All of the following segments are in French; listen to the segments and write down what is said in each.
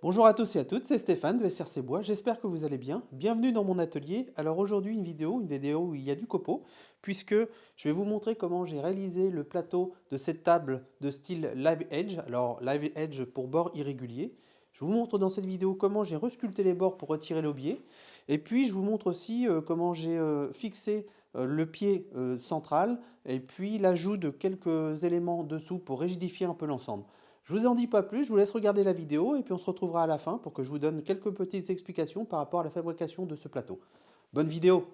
Bonjour à tous et à toutes, c'est Stéphane de SRC Bois, j'espère que vous allez bien. Bienvenue dans mon atelier. Alors aujourd'hui une vidéo où il y a du copeau, puisque je vais vous montrer comment j'ai réalisé le plateau de cette table de style Live Edge. Alors Live Edge pour bord irrégulier. Je vous montre dans cette vidéo comment j'ai resculpté les bords pour retirer l'aubier. Et puis je vous montre aussi comment j'ai fixé le pied central et puis l'ajout de quelques éléments dessous pour rigidifier un peu l'ensemble. Je vous en dis pas plus, je vous laisse regarder la vidéo et puis on se retrouvera à la fin pour que je vous donne quelques petites explications par rapport à la fabrication de ce plateau. Bonne vidéo!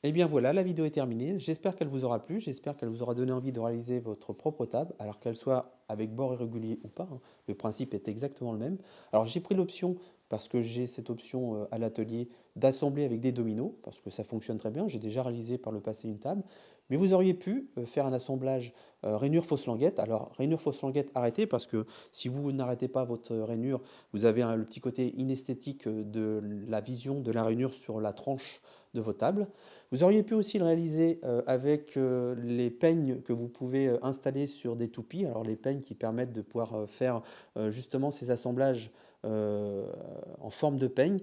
Eh bien voilà, la vidéo est terminée. J'espère qu'elle vous aura plu, j'espère qu'elle vous aura donné envie de réaliser votre propre table, alors qu'elle soit avec bord irrégulier ou pas, hein. Le principe est exactement le même. Alors j'ai pris l'option, parce que j'ai cette option à l'atelier, d'assembler avec des dominos, parce que ça fonctionne très bien. J'ai déjà réalisé par le passé une table. Mais vous auriez pu faire un assemblage rainure fausse languette. Alors rainure fausse languette, arrêtez, parce que si vous n'arrêtez pas votre rainure, vous avez le petit côté inesthétique de la vision de la rainure sur la tranche de vos tables. Vous auriez pu aussi le réaliser avec les peignes que vous pouvez installer sur des toupies. Alors les peignes qui permettent de pouvoir faire justement ces assemblages en forme de peigne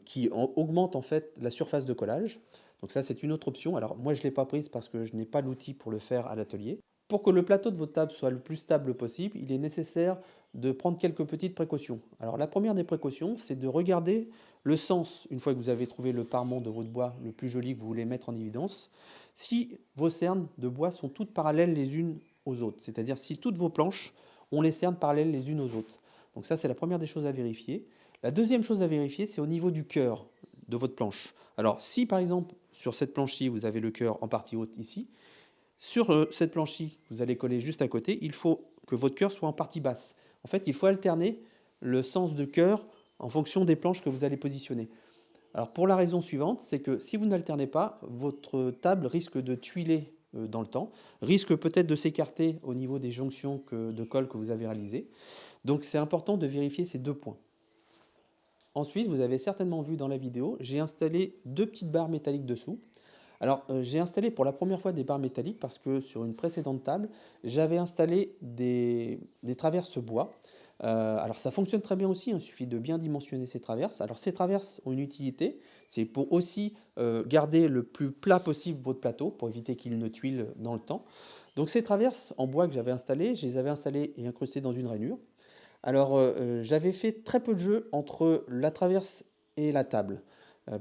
qui augmentent en fait la surface de collage. Donc ça c'est une autre option. Alors moi je ne l'ai pas prise parce que je n'ai pas l'outil pour le faire à l'atelier. Pour que le plateau de votre table soit le plus stable possible, il est nécessaire de prendre quelques petites précautions. Alors la première des précautions, c'est de regarder le sens, une fois que vous avez trouvé le parement de votre bois le plus joli que vous voulez mettre en évidence, si vos cernes de bois sont toutes parallèles les unes aux autres, c'est-à-dire si toutes vos planches ont les cernes parallèles les unes aux autres. Donc ça c'est la première des choses à vérifier. La deuxième chose à vérifier, c'est au niveau du cœur de votre planche. Alors si par exemple sur cette planche-ci, vous avez le cœur en partie haute ici, sur cette planche-ci, vous allez coller juste à côté, il faut que votre cœur soit en partie basse. En fait, il faut alterner le sens de cœur en fonction des planches que vous allez positionner. Alors pour la raison suivante, c'est que si vous n'alternez pas, votre table risque de tuiler dans le temps, risque peut-être de s'écarter au niveau des jonctions de colle que vous avez réalisées. Donc c'est important de vérifier ces deux points. Ensuite, vous avez certainement vu dans la vidéo, j'ai installé deux petites barres métalliques dessous. Alors, j'ai installé pour la première fois des barres métalliques parce que sur une précédente table, j'avais installé des traverses bois. Alors, ça fonctionne très bien aussi, hein, il suffit de bien dimensionner ces traverses. Alors, ces traverses ont une utilité, c'est pour aussi garder le plus plat possible votre plateau, pour éviter qu'il ne tuile dans le temps. Donc, ces traverses en bois que j'avais installées, je les avais installées et incrustées dans une rainure. Alors, j'avais fait très peu de jeu entre la traverse et la table.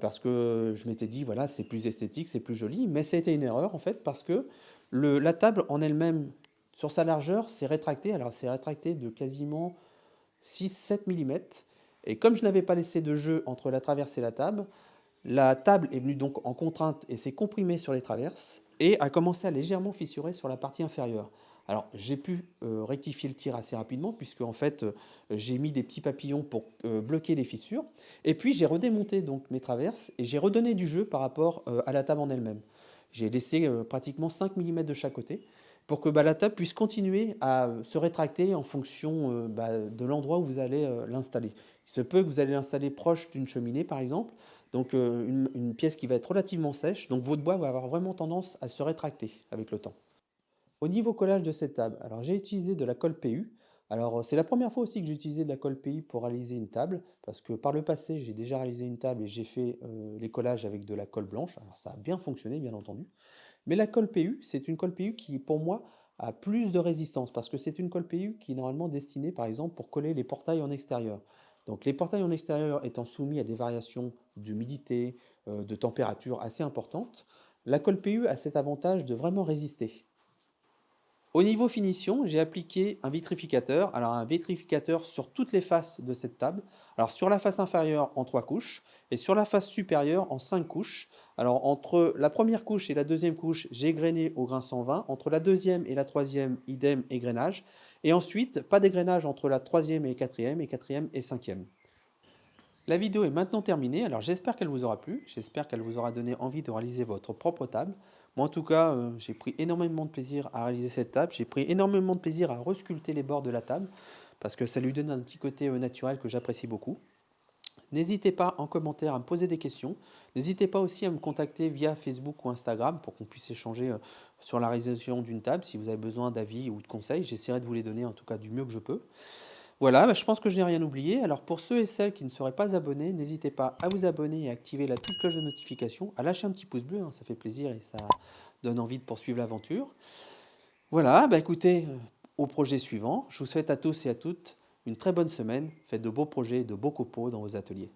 Parce que je m'étais dit, voilà, c'est plus esthétique, c'est plus joli. Mais ça a été une erreur, en fait, parce que la table en elle-même, sur sa largeur, s'est rétractée. Alors, c'est rétracté de quasiment 6-7 mm. Et comme je n'avais pas laissé de jeu entre la traverse et la table est venue donc en contrainte et s'est comprimée sur les traverses et a commencé à légèrement fissurer sur la partie inférieure. Alors j'ai pu rectifier le tir assez rapidement puisque en fait j'ai mis des petits papillons pour bloquer les fissures et puis j'ai redémonté donc mes traverses et j'ai redonné du jeu par rapport à la table en elle-même. J'ai laissé pratiquement 5 mm de chaque côté pour que la table puisse continuer à se rétracter en fonction de l'endroit où vous allez l'installer. Il se peut que vous allez l'installer proche d'une cheminée par exemple, donc une pièce qui va être relativement sèche, donc votre bois va avoir vraiment tendance à se rétracter avec le temps. Au niveau collage de cette table, alors j'ai utilisé de la colle PU. Alors c'est la première fois aussi que j'ai utilisé de la colle PU pour réaliser une table, parce que par le passé j'ai déjà réalisé une table et j'ai fait les collages avec de la colle blanche. Alors ça a bien fonctionné bien entendu. Mais la colle PU, c'est une colle PU qui pour moi a plus de résistance, parce que c'est une colle PU qui est normalement destinée par exemple pour coller les portails en extérieur. Donc les portails en extérieur étant soumis à des variations d'humidité, de température assez importantes, la colle PU a cet avantage de vraiment résister. Au niveau finition, j'ai appliqué un vitrificateur. Alors un vitrificateur sur toutes les faces de cette table. Alors sur la face inférieure en 3 couches et sur la face supérieure en 5 couches. Alors entre la première couche et la deuxième couche, j'ai grainé au grain 120. Entre la deuxième et la troisième, idem égrenage. Et ensuite, pas d'égrenage entre la troisième et quatrième et cinquième. La vidéo est maintenant terminée, alors j'espère qu'elle vous aura plu, j'espère qu'elle vous aura donné envie de réaliser votre propre table. Moi en tout cas, j'ai pris énormément de plaisir à réaliser cette table, j'ai pris énormément de plaisir à resculpter les bords de la table, parce que ça lui donne un petit côté naturel que j'apprécie beaucoup. N'hésitez pas en commentaire à me poser des questions, n'hésitez pas aussi à me contacter via Facebook ou Instagram pour qu'on puisse échanger sur la réalisation d'une table, si vous avez besoin d'avis ou de conseils, j'essaierai de vous les donner en tout cas du mieux que je peux. Voilà, je pense que je n'ai rien oublié. Alors pour ceux et celles qui ne seraient pas abonnés, n'hésitez pas à vous abonner et à activer la petite cloche de notification, à lâcher un petit pouce bleu, hein, ça fait plaisir et ça donne envie de poursuivre l'aventure. Voilà, écoutez, au projet suivant, je vous souhaite à tous et à toutes une très bonne semaine, faites de beaux projets et de beaux copeaux dans vos ateliers.